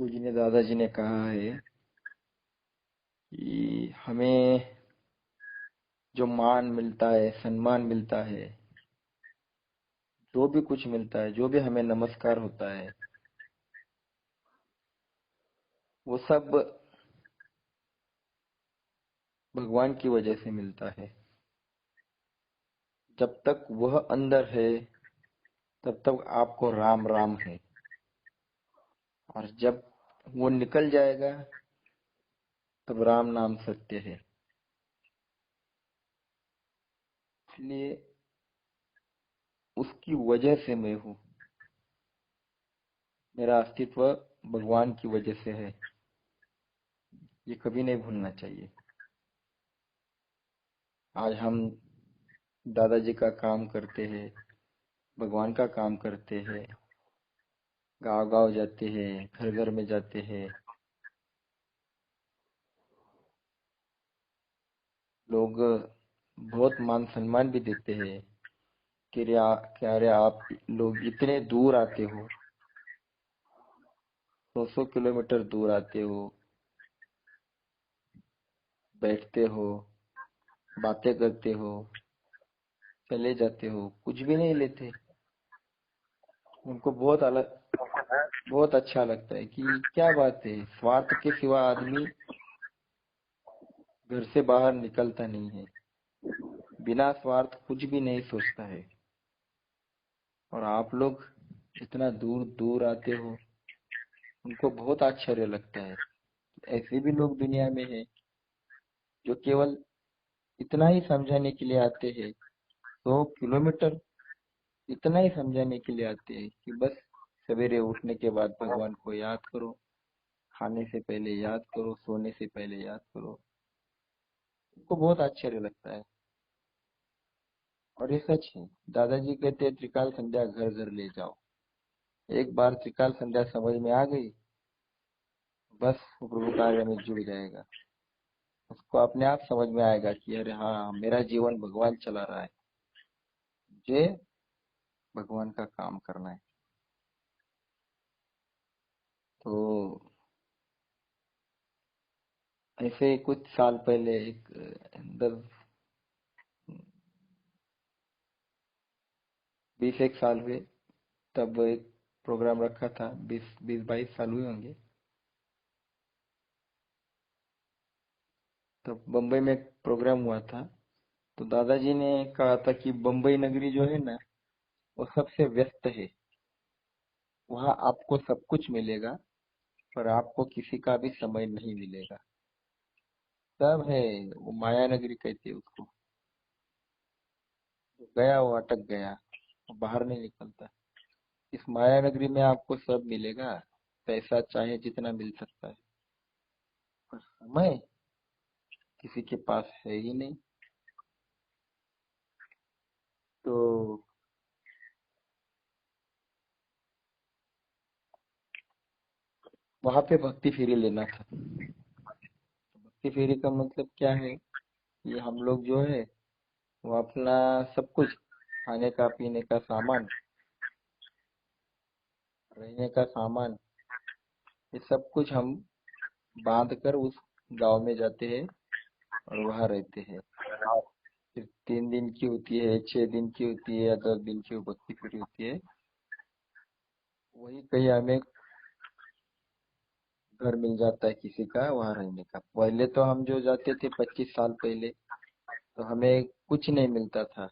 पूजनीय दादाजी ने कहा है कि हमें जो मान मिलता है, सम्मान मिलता है, जो भी कुछ मिलता है, जो भी हमें नमस्कार होता है, वो सब भगवान की वजह से मिलता है। जब तक वह अंदर है, तब तक आपको राम राम है, और जब वो निकल जाएगा, तब राम नाम सत्य है। इसलिए उसकी वजह से मैं हूँ। मेरा अस्तित्व भगवान की वजह से है। ये कभी नहीं भूलना चाहिए। आज हम दादाजी का काम करते हैं, भगवान का काम करते हैं, गांव गांव जाते हैं, घर घर में जाते हैं। लोग बहुत मान सम्मान भी देते हैं कि क्या रे, आप लोग इतने दूर आते हो, 100 किलोमीटर दूर आते हो, बैठते हो, बातें करते हो, चले जाते हो, कुछ भी नहीं लेते। उनको बहुत अच्छा लगता है कि क्या बात है, स्वार्थ के सिवा आदमी घर से बाहर निकलता नहीं है, बिना स्वार्थ कुछ भी नहीं सोचता है। और आप लोग इतना दूर दूर आते हो, उनको बहुत आश्चर्य लगता है। ऐसे भी लोग दुनिया में हैं जो केवल इतना ही समझाने के लिए आते हैं, 100 किलोमीटर, इतना ही समझाने के लिए आते हैं कि बस सवेरे उठने के बाद भगवान को याद करो, खाने से पहले याद करो, सोने से पहले याद करो। उनको बहुत आश्चर्य लगता है। और ये सच है। दादाजी कहते हैं, त्रिकाल संध्या घर घर ले जाओ। एक बार त्रिकाल संध्या समझ में आ गई, बस वो प्रभु कार्य में जुड़ जाएगा। उसको अपने आप समझ में आएगा कि अरे हाँ, मेरा जीवन भगवान चला रहा है, मुझे भगवान का काम करना है। तो ऐसे कुछ साल पहले, एक 20 एक साल हुए, तब एक प्रोग्राम रखा था, 20 22 साल हुए होंगे। तब बम्बई में एक प्रोग्राम हुआ था। तो दादाजी ने कहा था कि बम्बई नगरी जो है ना, वो सबसे व्यस्त है। वहाँ आपको सब कुछ मिलेगा, पर आपको किसी का भी समय नहीं मिलेगा। सब है, वो माया नगरी कहते हैं उसको। जो गया वो अटक गया, वो बाहर नहीं निकलता। इस माया नगरी में आपको सब मिलेगा, पैसा चाहे जितना मिल सकता है, पर समय किसी के पास है ही नहीं। तो वहां पे भक्ति फेरी लेना था। भक्ति फेरी का मतलब क्या है? ये हम लोग जो है, वो अपना सब कुछ, खाने का, पीने का सामान, रहने का सामान, ये सब कुछ हम बांध कर उस गांव में जाते हैं और वहां रहते हैं। फिर 3 दिन की होती है, 6 दिन की होती है, या 10 दिन की वो भक्ति फेरी होती है। वही कहीं हमें घर मिल जाता है किसी का वहां रहने का। पहले तो हम जो जाते थे 25 साल पहले, तो हमें कुछ नहीं मिलता था।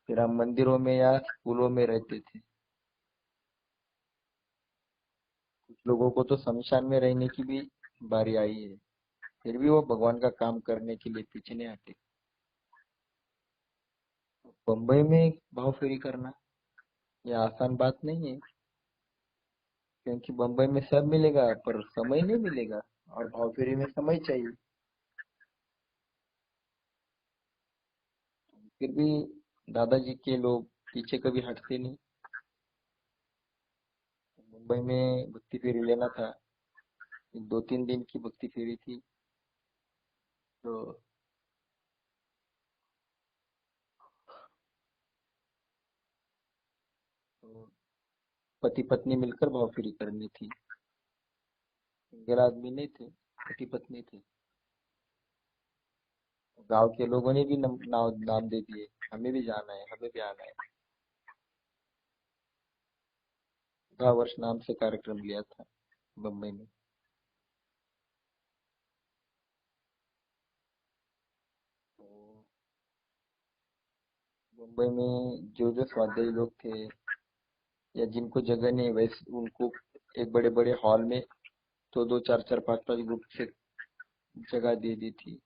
फिर हम मंदिरों में या स्कूलों में रहते थे। कुछ लोगों को तो शमशान में रहने की भी बारी आई है, फिर भी वो भगवान का काम करने के लिए पीछे नहीं हटे। बम्बई में भाव फेरी करना ये आसान बात नहीं है, क्योंकि बम्बई में सब मिलेगा पर समय नहीं मिलेगा, और भाव फेरी में समय चाहिए। फिर भी दादाजी के लोग पीछे कभी हटते नहीं। मुंबई में भक्ति फेरी लेना था। 2 3 दिन की भक्ति फेरी थी। तो पति पत्नी मिलकर भाव फेरी करनी थी। सिंगल आदमी नहीं थे, पति पत्नी थे। गांव के लोगों ने भी नाम दे दिए, हमें भी जाना है, हमें भी आना है। 10 वर्ष नाम से कार्यक्रम लिया था बम्बई में। तो मुंबई में जो जो स्वाध्यायी लोग थे या जिनको जगह नहीं, वैसे उनको एक बड़े बड़े हॉल में तो दो चार चार पांच पांच ग्रुप से जगह दे दी थी।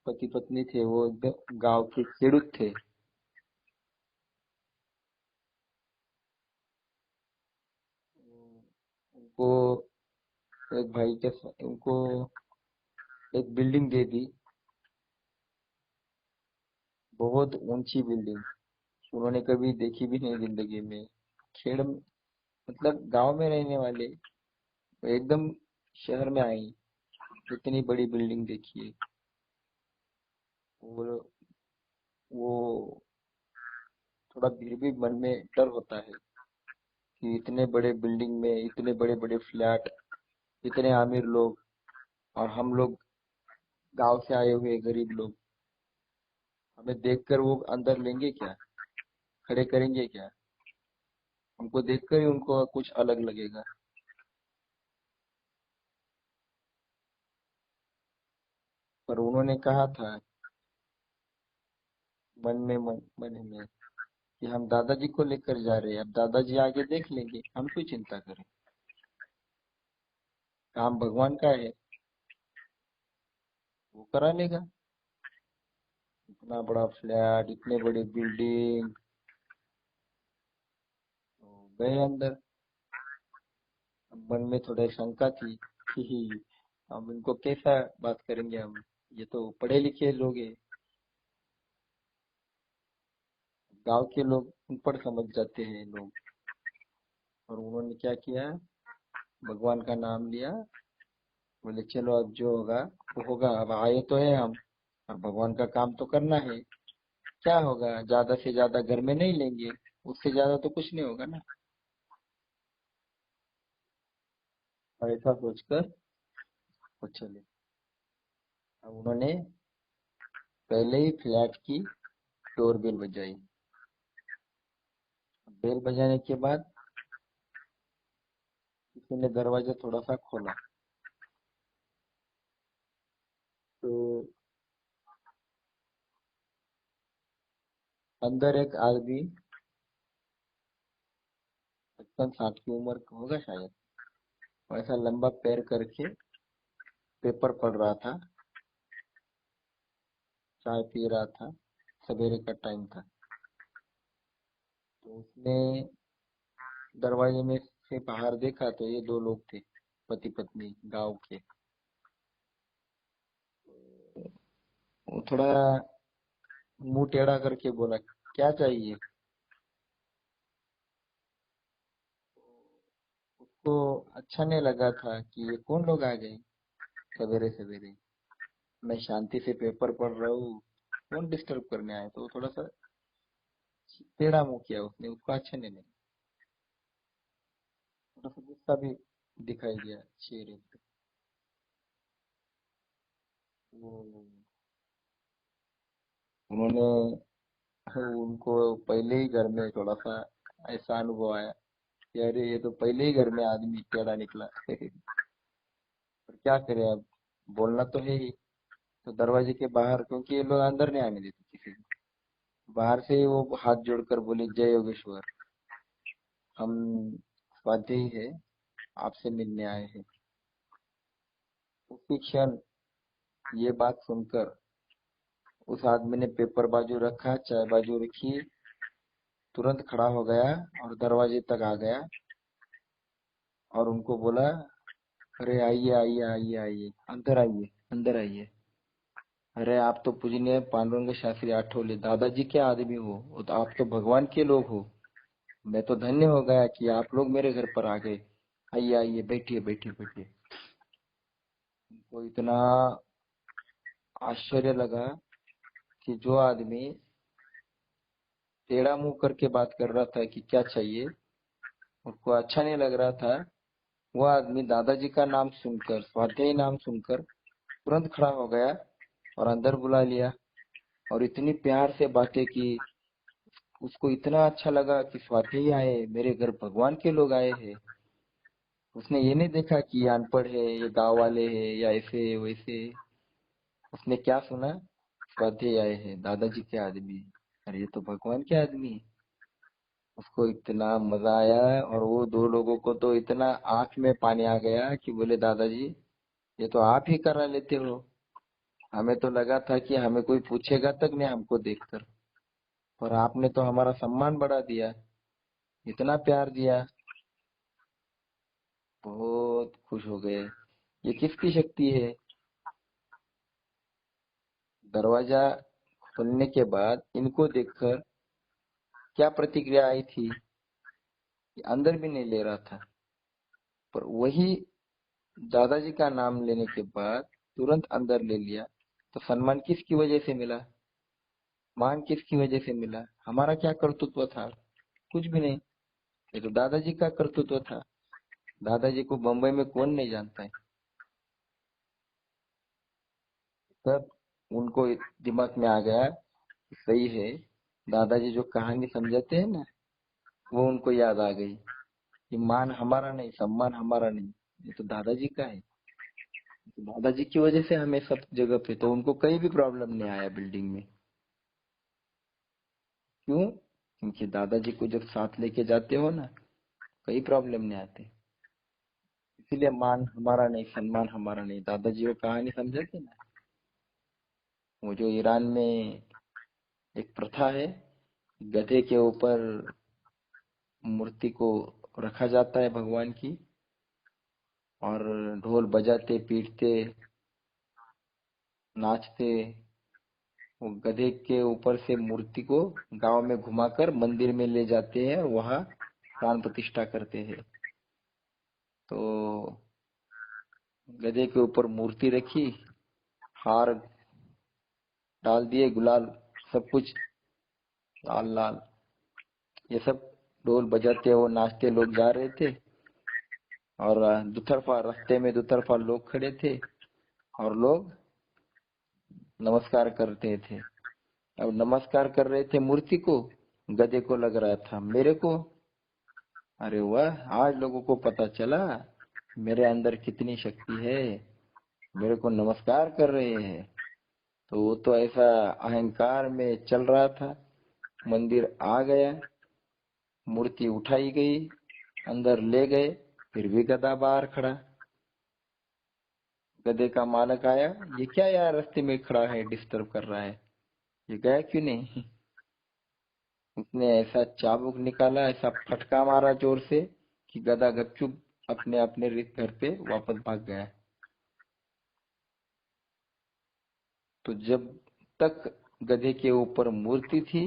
पति पत्नी थे, वो एकदम गांव के खेड़ूत थे। उनको एक भाई के उनको एक बिल्डिंग दे दी, बहुत ऊंची बिल्डिंग। उन्होंने कभी देखी भी नहीं जिंदगी में। खेड़ मतलब गांव में रहने वाले एकदम शहर में आई, इतनी बड़ी बिल्डिंग देखिए। वो वो थोड़ा फिर भी मन में डर होता है कि इतने बड़े बिल्डिंग में इतने बड़े बड़े फ्लैट, इतने अमीर लोग, और हम लोग गांव से आए हुए गरीब लोग, हमें देखकर वो अंदर लेंगे क्या, खड़े करेंगे क्या? हमको देखकर ही उनको कुछ अलग लगेगा। पर उन्होंने कहा था मन में कि हम दादाजी को लेकर जा रहे हैं, अब दादाजी आगे देख लेंगे, हम क्यों चिंता करें, काम भगवान का है, वो करा लेगा। इतना बड़ा फ्लैट, इतने बड़ी बिल्डिंग, तो गए अंदर। अब मन में थोड़ा शंका थी कि हम इनको कैसा बात करेंगे, हम ये तो पढ़े लिखे लोग हैं। गांव के लोग ऊपर समझ जाते हैं लोग। और उन्होंने क्या किया, भगवान का नाम लिया, बोले चलो अब जो होगा वो होगा, अब आए तो है हम, और भगवान का काम तो करना है। क्या होगा, ज्यादा से ज्यादा घर में नहीं लेंगे, उससे ज्यादा तो कुछ नहीं होगा ना। और ऐसा सोचकर वो चले। अब उन्होंने पहले ही फ्लैट की डोरबेल बजाई। बेल बजाने के बाद किसी ने दरवाजा थोड़ा सा खोला, तो अंदर एक आदमी 55-60 की उम्र का होगा शायद, वैसा लंबा पैर करके पेपर पढ़ रहा था, चाय पी रहा था, सवेरे का टाइम था। तो उसने दरवाजे में से बाहर देखा तो ये दो लोग थे, पति पत्नी गांव के। वो थोड़ा मुंह टेढ़ा करके बोला, क्या चाहिए? उसको अच्छा नहीं लगा था कि ये कौन लोग आ गए सवेरे सवेरे, मैं शांति से पेपर पढ़ रहा हूँ, कौन डिस्टर्ब करने आए? तो वो थोड़ा सा टेढ़ा मुंह किया उसने, उसको अच्छा नहीं लगा। थोड़ा सा गुस्सा भी दिखाई दिया चेहरे पे। वो उन्होंने उनको पहले ही घर में थोड़ा सा ऐसा अनुभव आया कि अरे ये तो पहले ही घर में आदमी टेढ़ा निकला। पर क्या करें अब, बोलना तो है ही। तो दरवाजे के बाहर, क्योंकि ये लोग अंदर नहीं आने देते किसी को, बाहर से ही वो हाथ जोड़कर बोले, जय योगेश्वर, हम स्वाध्यायी है, आपसे मिलने आए हैं। उसी क्षण ये बात सुनकर उस आदमी ने पेपर बाजू रखा, चाय बाजू रखी, तुरंत खड़ा हो गया और दरवाजे तक आ गया और उनको बोला, अरे आइए आइए आइए आइए, अंदर आइए, अंदर आइए। अरे आप तो पूजनीय पांडुरंग शास्त्री आठवले दादाजी के आदमी हो, वो तो आप तो भगवान के लोग हो। मैं तो धन्य हो गया कि आप लोग मेरे घर पर आ गए। आइए आइए, बैठिए बैठिए बैठिए। उनको इतना आश्चर्य लगा कि जो आदमी टेढ़ा मुंह करके बात कर रहा था कि क्या चाहिए, उसको अच्छा नहीं लग रहा था। वो आदमी दादाजी का नाम सुनकर, स्वाध्यायी नाम सुनकर तुरंत खड़ा हो गया और अंदर बुला लिया और इतनी प्यार से बातें की। उसको इतना अच्छा लगा कि स्वाध्यायी आए, मेरे घर भगवान के लोग आए हैं। उसने ये नहीं देखा कि ये अनपढ़ है, ये गांव वाले हैं या ऐसे वैसे। उसने क्या सुना, स्वाध्याय आए हैं, दादाजी के आदमी। अरे ये तो भगवान के आदमी हैं। उसको इतना मजा आया और वो दो लोगों को तो इतना आंख में पानी आ गया कि बोले दादाजी ये तो आप ही करा लेते हो। हमें तो लगा था कि हमें कोई पूछेगा तक नहीं हमको देखकर, पर आपने तो हमारा सम्मान बढ़ा दिया, इतना प्यार दिया। बहुत खुश हो गए। ये किसकी शक्ति है? दरवाजा खुलने के बाद इनको देखकर क्या प्रतिक्रिया आई थी कि अंदर भी नहीं ले रहा था, पर वही दादाजी का नाम लेने के बाद तुरंत अंदर ले लिया। तो सम्मान किसकी वजह से मिला? मान किसकी वजह से मिला? हमारा क्या कर्तृत्व था? कुछ भी नहीं। ये तो दादाजी का कर्तृत्व था। दादाजी को बम्बई में कौन नहीं जानता है। तब उनको दिमाग में आ गया कि सही है, दादाजी जो कहानी समझाते हैं ना, वो उनको याद आ गई कि मान हमारा नहीं, सम्मान हमारा नहीं, ये तो दादाजी का है। तो दादाजी की वजह से हमें सब जगह पे, तो उनको कहीं भी प्रॉब्लम नहीं आया बिल्डिंग में। क्यों? क्योंकि दादाजी को जब साथ लेके जाते हो ना, कहीं प्रॉब्लम नहीं आते। इसीलिए मान हमारा नहीं, सम्मान हमारा नहीं। दादाजी वो कहानी समझाते ना, वो जो ईरान में एक प्रथा है, गधे के ऊपर मूर्ति को रखा जाता है भगवान की, और ढोल बजाते पीटते नाचते वो गधे के ऊपर से मूर्ति को गांव में घुमाकर मंदिर में ले जाते हैं और वहां प्राण प्रतिष्ठा करते हैं। तो गधे के ऊपर मूर्ति रखी, हार डाल दिए, गुलाल, सब कुछ लाल लाल, ये सब ढोल बजाते वो नाचते लोग जा रहे थे। और दुतरफा रास्ते में दुतरफा लोग खड़े थे और लोग नमस्कार करते थे। अब नमस्कार कर रहे थे मूर्ति को, गधे को लग रहा था मेरे को। अरे वाह, आज लोगों को पता चला मेरे अंदर कितनी शक्ति है, मेरे को नमस्कार कर रहे हैं। तो वो तो ऐसा अहंकार में चल रहा था। मंदिर आ गया, मूर्ति उठाई गई, अंदर ले गए, फिर भी गधा बाहर खड़ा। गधे का मालक आया, ये क्या यार रास्ते में खड़ा है, डिस्टर्ब कर रहा है, ये गया क्यों नहीं? उसने ऐसा चाबुक निकाला, ऐसा फटका मारा जोर से कि गधा गपचुप अपने अपने घर पे वापस भाग गया। तो जब तक गधे के ऊपर मूर्ति थी,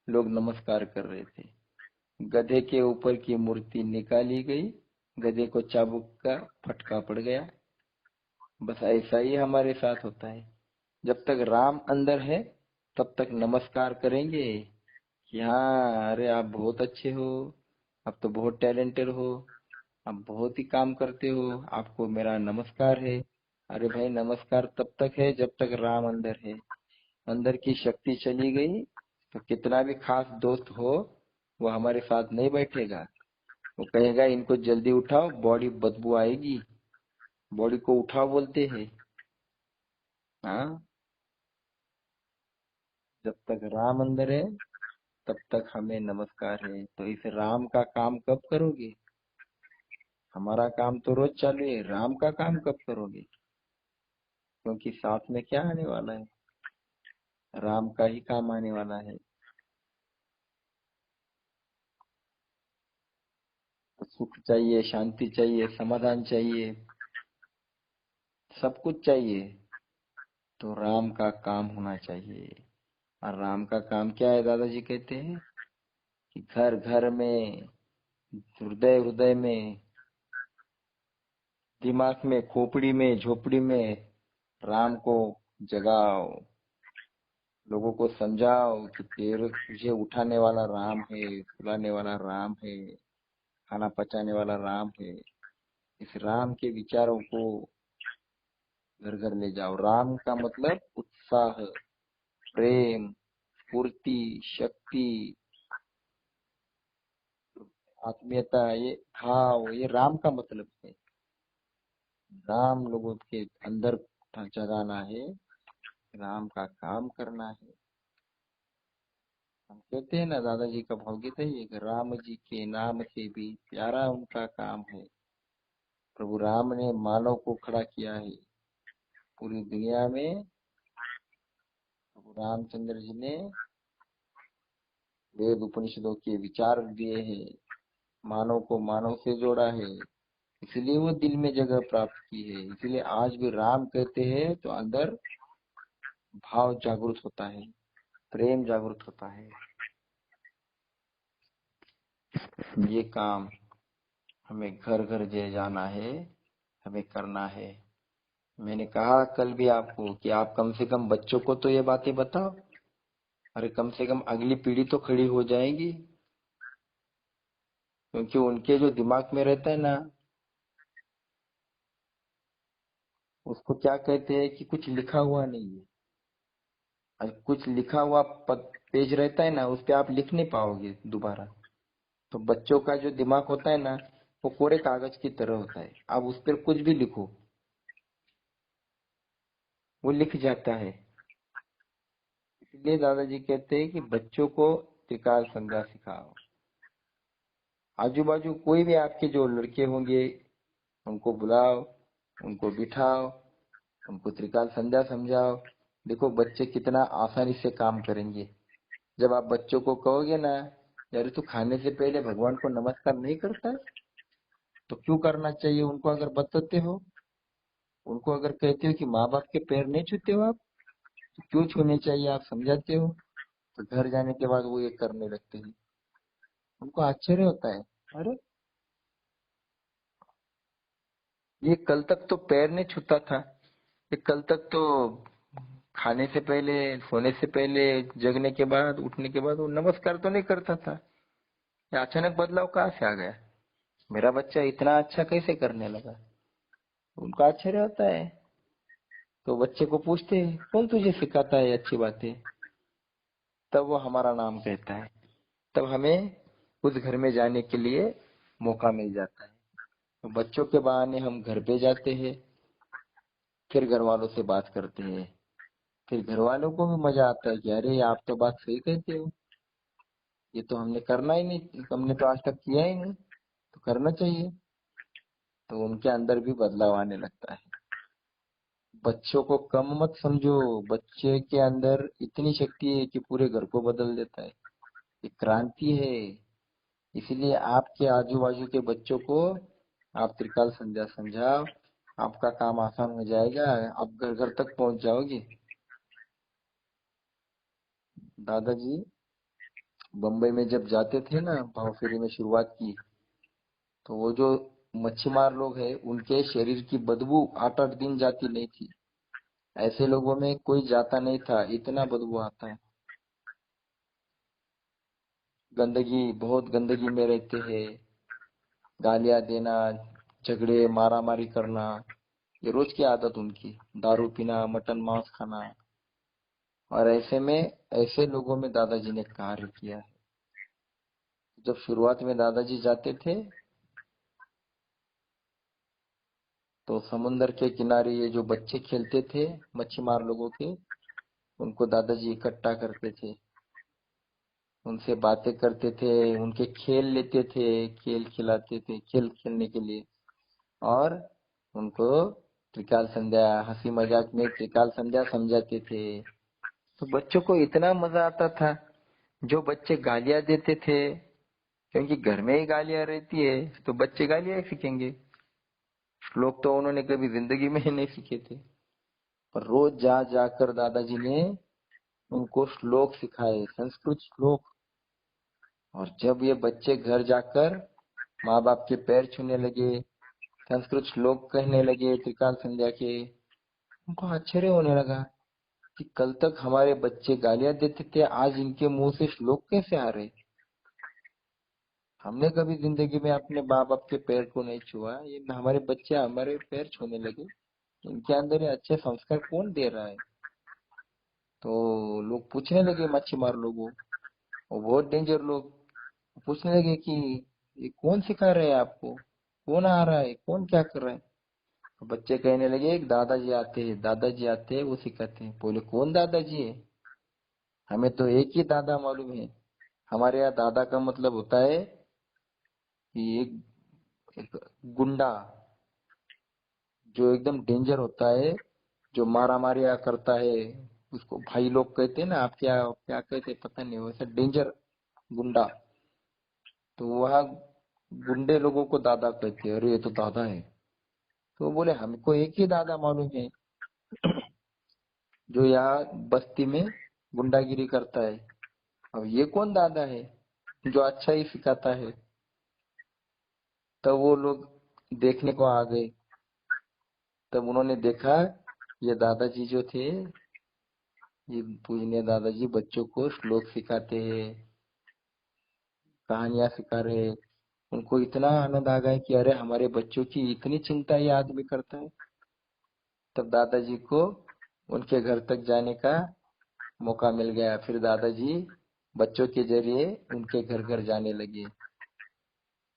लोग नमस्कार कर रहे थे। गधे के ऊपर की मूर्ति निकाली गई, गधे को चाबुक का फटका पड़ गया। बस ऐसा ही हमारे साथ होता है। जब तक राम अंदर है तब तक नमस्कार करेंगे कि हाँ, अरे आप बहुत अच्छे हो, आप तो बहुत टैलेंटेड हो, आप बहुत ही काम करते हो, आपको मेरा नमस्कार है। अरे भाई, नमस्कार तब तक है जब तक राम अंदर है। अंदर की शक्ति चली गई तो कितना भी खास दोस्त हो, वो हमारे साथ नहीं बैठेगा। वो कहेगा इनको जल्दी उठाओ, बॉडी बदबू आएगी। बॉडी को उठाओ बोलते हैं। हाँ, जब तक राम अंदर है तब तक हमें नमस्कार है। तो इस राम का काम कब करोगे? हमारा काम तो रोज चालू है, राम का काम कब करोगे? क्योंकि साथ में क्या आने वाला है? राम का ही काम आने वाला है। तो सुख चाहिए, शांति चाहिए, समाधान चाहिए, सब कुछ चाहिए, तो राम का काम होना चाहिए। और राम का काम क्या है? दादाजी कहते हैं कि घर घर में, हृदय हृदय में, दिमाग में, खोपड़ी में, झोपड़ी में राम को जगाओ। लोगों को समझाओ कि तेरे तुझे उठाने वाला राम है, सुलाने वाला राम है। खाना पचाने वाला राम है। इस राम के विचारों को घर घर ले जाओ। राम का मतलब उत्साह, प्रेम, स्फूर्ति, शक्ति, आत्मीयता, ये भाव, ये राम का मतलब है। राम लोगों के अंदर जगाना है, राम का काम करना है। हम कहते हैं ना, दादाजी का भावगीत है ये कि राम जी के नाम से भी प्यारा उनका काम है। प्रभु राम ने मानव को खड़ा किया है पूरी दुनिया में। प्रभु रामचंद्र जी ने वेद उपनिषदों के विचार दिए हैं, मानव को मानव से जोड़ा है, इसलिए वो दिल में जगह प्राप्त की है। इसलिए आज भी राम कहते हैं तो अंदर भाव जागृत होता है, प्रेम जागृत होता है। ये काम हमें घर घर जे जाना है, हमें करना है। मैंने कहा कल भी आपको कि आप कम से कम बच्चों को तो ये बातें बताओ। अरे कम से कम अगली पीढ़ी तो खड़ी हो जाएगी, क्योंकि उनके जो दिमाग में रहता है ना, उसको क्या कहते हैं कि कुछ लिखा हुआ नहीं है। और कुछ लिखा हुआ पेज रहता है ना, उस पे आप लिख नहीं पाओगे दोबारा। तो बच्चों का जो दिमाग होता है ना, वो कोरे कागज की तरह होता है। आप उस पर कुछ भी लिखो, वो लिख जाता है। इसलिए दादाजी कहते हैं कि बच्चों को त्रिकाल संध्या सिखाओ। आजू बाजू कोई भी आपके जो लड़के होंगे, उनको बुलाओ, उनको बिठाओ, उनको त्रिकाल संध्या समझाओ। देखो बच्चे कितना आसानी से काम करेंगे। जब आप बच्चों को कहोगे ना, यार तू खाने से पहले भगवान को नमस्कार नहीं करता, तो क्यों करना चाहिए, उनको अगर बताते हो, उनको अगर कहते हो कि माँ बाप के पैर नहीं छूते हो आप, तो क्यों छूने चाहिए आप समझाते हो, तो घर जाने के बाद वो ये करने लगते हैं। उनको आश्चर्य होता है, अरे ये कल तक तो पैर नहीं छूता था, ये कल तक तो खाने से पहले, सोने से पहले, जगने के बाद, उठने के बाद वो नमस्कार तो नहीं करता था। ये अचानक बदलाव कहाँ से आ गया, मेरा बच्चा इतना अच्छा कैसे करने लगा। उनको आश्चर्य होता है। तो बच्चे को पूछते हैं कौन तुझे सिखाता है अच्छी बातें, तब वो हमारा नाम कहता है। तब हमें उस घर में जाने के लिए मौका मिल जाता है। तो बच्चों के बहाने हम घर पे जाते हैं, फिर घर वालों से बात करते हैं। फिर घर वालों को भी मजा आता है कि अरे आप तो बात सही कहते हो, ये तो हमने करना ही नहीं, हमने तो आज तक किया ही नहीं, तो करना चाहिए। तो उनके अंदर भी बदलाव आने लगता है। बच्चों को कम मत समझो, बच्चे के अंदर इतनी शक्ति है कि पूरे घर को बदल देता है। ये क्रांति है। इसलिए आपके आजू बाजू के बच्चों को आप त्रिकाल संध्या समझाओ, आपका काम आसान हो जाएगा, आप घर घर तक पहुंच जाओगे। दादाजी बम्बई में जब जाते थे ना, भाव फेरी में शुरुआत की, तो वो जो मच्छीमार लोग हैं, उनके शरीर की बदबू 8-8 दिन जाती नहीं थी। ऐसे लोगों में कोई जाता नहीं था, इतना बदबू आता है। गंदगी, बहुत गंदगी में रहते हैं। गालियां देना, झगड़े, मारा मारी करना, ये रोज की आदत उनकी। दारू पीना, मटन मांस खाना। और ऐसे में, ऐसे लोगों में दादाजी ने कार्य किया है। जब शुरुआत में दादाजी जाते थे, तो समुन्दर के किनारे ये जो बच्चे खेलते थे मच्छीमार लोगों के, उनको दादाजी इकट्ठा करते थे, उनसे बातें करते थे, उनके खेल लेते थे, खेल खिलाते थे, खेल खेलने के लिए। और उनको त्रिकाल संध्या, हंसी मजाक में त्रिकाल संध्या समझाते थे। तो बच्चों को इतना मजा आता था। जो बच्चे गालियां देते थे, क्योंकि घर में ही गालियां रहती है, तो बच्चे गालियां ही सीखेंगे। श्लोक तो उन्होंने कभी जिंदगी में ही नहीं सीखे थे, पर रोज जा जाकर दादाजी ने उनको श्लोक सिखाए, संस्कृत श्लोक। और जब ये बच्चे घर जाकर माँ बाप के पैर छूने लगे, संस्कृत श्लोक कहने लगे त्रिकाल संध्या के, उनको आश्चर्य होने लगा कि कल तक हमारे बच्चे गालियां देते थे, आज इनके मुंह से श्लोक कैसे आ रहे। हमने कभी जिंदगी में अपने माँ बाप के पैर को नहीं छुआ, ये हमारे बच्चे हमारे पैर छूने लगे। इनके अंदर ये अच्छे संस्कार कौन दे रहा है? तो लोग पूछने लगे, मच्छीमार लोगों, और बहुत डेंजर लोग पूछने लगे कि ये कौन सिखा रहे हैं आपको, कौन आ रहा है, कौन क्या कर रहा है? तो बच्चे कहने लगे, एक दादाजी आते हैं, दादाजी आते हैं, वो सिखाते हैं। बोले, कौन दादाजी है? हमें तो एक ही दादा मालूम है। हमारे यहाँ दादा का मतलब होता है कि एक गुंडा, जो एकदम डेंजर होता है, जो मारा मारिया करता है, उसको भाई लोग कहते हैं ना, आप क्या क्या कहते हैं पता नहीं, वैसा डेंजर गुंडा। तो वह गुंडे लोगों को दादा कहते हैं। अरे ये तो दादा है। तो बोले, हमको एक ही दादा मालूम है, जो यहाँ बस्ती में गुंडागिरी करता है। अब ये कौन दादा है जो अच्छा ही सिखाता है? तब वो लोग देखने को आ गए। तब उन्होंने देखा, ये दादाजी जो थे, ये पूजनीय दादाजी बच्चों को श्लोक सिखाते हैं, कहानियां सिखा रहे हैं। उनको इतना आनंद आ गया कि अरे हमारे बच्चों की इतनी चिंता ये आदमी करता है। तब दादाजी को उनके घर तक जाने का मौका मिल गया। फिर दादाजी बच्चों के जरिए उनके घर घर जाने लगे।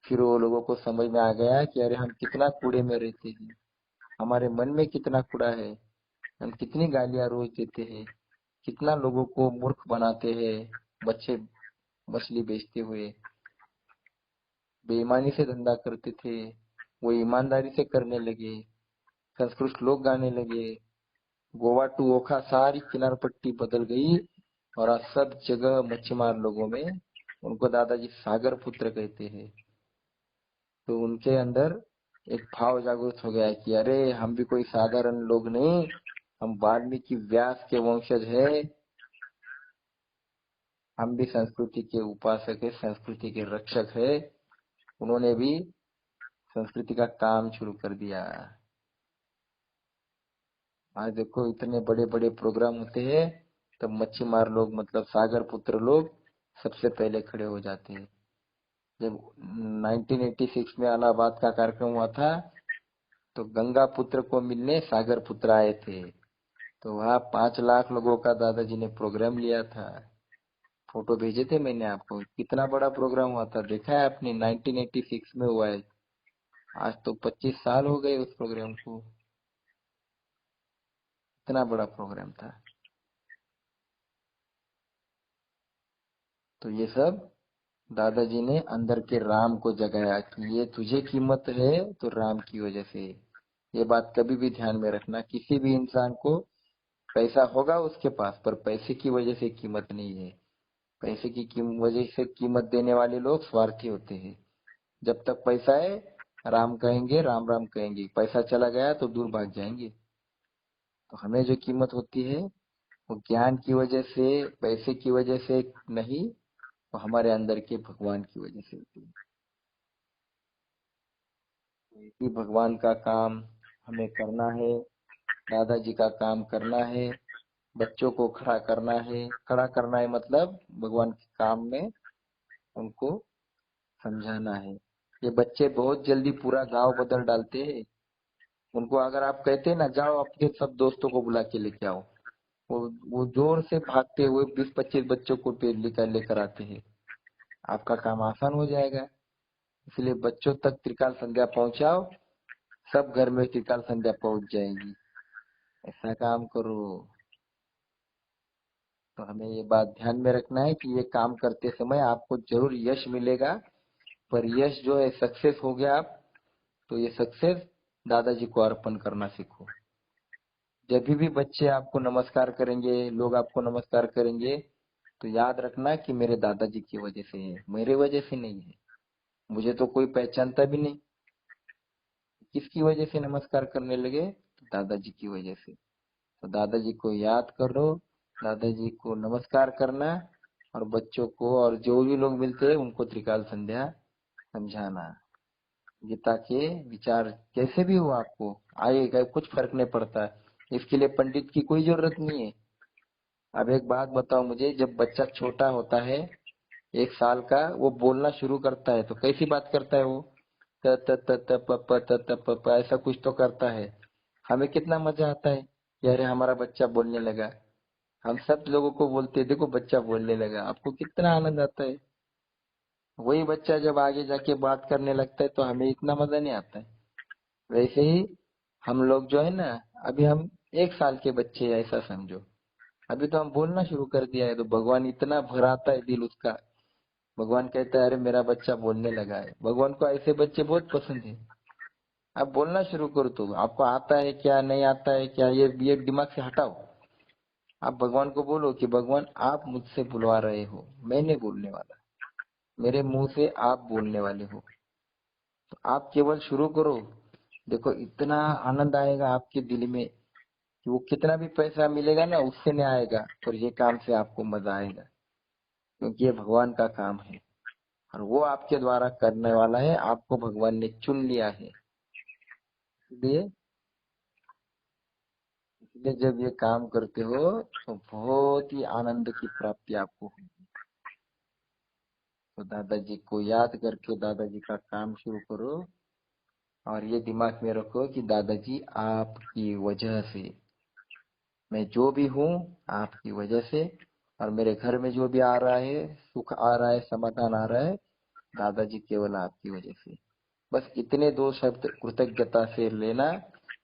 फिर वो लोगों को समझ में आ गया कि अरे हम कितना कूड़े में रहते हैं, हमारे मन में कितना कूड़ा है, हम कितनी गालियां रोज देते हैं, कितना लोगों को मूर्ख बनाते हैं। बच्चे मछली बेचते हुए बेईमानी से धंधा करते थे, वो ईमानदारी से करने लगे, संस्कृत श्लोक गाने लगे। गोवा टू ओखा सारी किनार पट्टी बदल गई, और आज सब जगह मच्छीमार लोगों में उनको दादाजी सागर पुत्र कहते हैं। तो उनके अंदर एक भाव जागृत हो गया कि अरे हम भी कोई साधारण लोग नहीं, हम वाल्मीकि व्यास के वंशज है, हम भी संस्कृति के उपासक है, संस्कृति के रक्षक है। उन्होंने भी संस्कृति का काम शुरू कर दिया। आज देखो इतने बड़े बड़े प्रोग्राम होते हैं, तब मच्छीमार लोग मतलब सागर पुत्र लोग सबसे पहले खड़े हो जाते हैं। जब 1986 में इलाहाबाद का कार्यक्रम हुआ था, तो गंगा पुत्र को मिलने सागर पुत्र आए थे। तो वहाँ 5 लाख लोगों का दादाजी ने प्रोग्राम लिया था। फोटो भेजे थे मैंने आपको, कितना बड़ा प्रोग्राम हुआ था, देखा है आपने? 1986 में हुआ है। आज तो 25 साल हो गए उस प्रोग्राम को। इतना बड़ा प्रोग्राम था। तो ये सब दादाजी ने अंदर के राम को जगाया कि ये तुझे कीमत है तो राम की वजह से। ये बात कभी भी ध्यान में रखना, किसी भी इंसान को पैसा होगा उसके पास, पर पैसे की वजह से कीमत नहीं है। पैसे की वजह से कीमत देने वाले लोग स्वार्थी होते हैं। जब तक पैसा है राम कहेंगे, राम राम कहेंगे, पैसा चला गया तो दूर भाग जाएंगे। तो हमें जो कीमत होती है वो ज्ञान की वजह से, पैसे की वजह से नहीं, वो हमारे अंदर के भगवान की वजह से होती है। तो इसी भगवान का काम हमें करना है, दादाजी का काम करना है, बच्चों को खड़ा करना है। खड़ा करना है मतलब भगवान के काम में उनको समझाना है। ये बच्चे बहुत जल्दी पूरा गांव बदल डालते हैं। उनको अगर आप कहते हैं ना, जाओ अपने सब दोस्तों को बुला के लेके आओ, वो वो जोर से भागते हुए 20-25 बच्चों को पेड़ लेकर लेकर आते हैं। आपका काम आसान हो जाएगा। इसलिए बच्चों तक त्रिकाल संध्या पहुंचाओ, सब घर में त्रिकाल संध्या पहुंच जाएगी। ऐसा काम करो। तो हमें ये बात ध्यान में रखना है कि ये काम करते समय आपको जरूर यश मिलेगा, पर यश जो है सक्सेस हो गया आप, तो ये सक्सेस दादाजी को अर्पण करना सीखो। जब भी बच्चे आपको नमस्कार करेंगे, लोग आपको नमस्कार करेंगे, तो याद रखना कि मेरे दादाजी की वजह से है, मेरे वजह से नहीं है। मुझे तो कोई पहचानता भी नहीं, किसकी वजह से नमस्कार करने लगे? तो दादाजी की वजह से। तो दादाजी को याद करो, दादाजी को नमस्कार करना, और बच्चों को और जो भी लोग मिलते हैं उनको त्रिकाल संध्या समझाना। गीता के विचार कैसे भी हो आपको आएगा, कुछ फर्क नहीं पड़ता। इसके लिए पंडित की कोई जरूरत नहीं है। अब एक बात बताओ मुझे, जब बच्चा छोटा होता है 1 साल का वो बोलना शुरू करता है तो कैसी बात करता है वो, त त त त प प त त प प ऐसा कुछ तो करता है। हमें कितना मजा आता है कि अरे हमारा बच्चा बोलने लगा। हम सब लोगों को बोलते हैं देखो बच्चा बोलने लगा, आपको कितना आनंद आता है। वही बच्चा जब आगे जाके बात करने लगता है तो हमें इतना मजा नहीं आता है। वैसे ही हम लोग जो है ना, अभी हम 1 साल के बच्चे हैं ऐसा समझो, अभी तो हम बोलना शुरू कर दिया है तो भगवान इतना भराता है दिल उसका। भगवान कहता है अरे मेरा बच्चा बोलने लगा है। भगवान को ऐसे बच्चे बहुत पसंद है। आप बोलना शुरू करो, तो आपको आता है क्या नहीं आता है क्या, ये दिमाग से हटाओ। आप भगवान को बोलो कि भगवान आप मुझसे बुलवा रहे हो, मैं नहीं बोलने वाला, मेरे मुंह से आप बोलने वाले हो। तो आप केवल शुरू करो, देखो इतना आनंद आएगा आपके दिल में कि वो कितना भी पैसा मिलेगा ना उससे नहीं आएगा, और ये काम से आपको मजा आएगा, क्योंकि ये भगवान का काम है और वो आपके द्वारा करने वाला है। आपको भगवान ने चुन लिया है, इसलिए इसलिए जब ये काम करते हो तो बहुत ही आनंद की प्राप्ति आपको होगी। तो दादाजी को याद करके दादाजी का काम शुरू करो, और ये दिमाग में रखो कि दादाजी आपकी वजह से, मैं जो भी हूँ आपकी वजह से, और मेरे घर में जो भी आ रहा है, सुख आ रहा है, समाधान आ रहा है, दादाजी केवल आपकी वजह से। बस इतने 2 शब्द कृतज्ञता से लेना,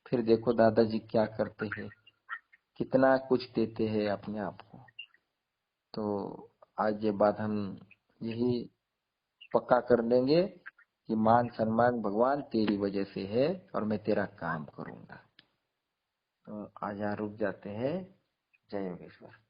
फिर देखो दादाजी क्या करते हैं, कितना कुछ देते हैं अपने आप को। तो आज ये बात हम यही पक्का कर लेंगे कि मान सम्मान भगवान तेरी वजह से है और मैं तेरा काम करूंगा। तो आज यहाँ रुक जाते हैं। जय योगेश्वर।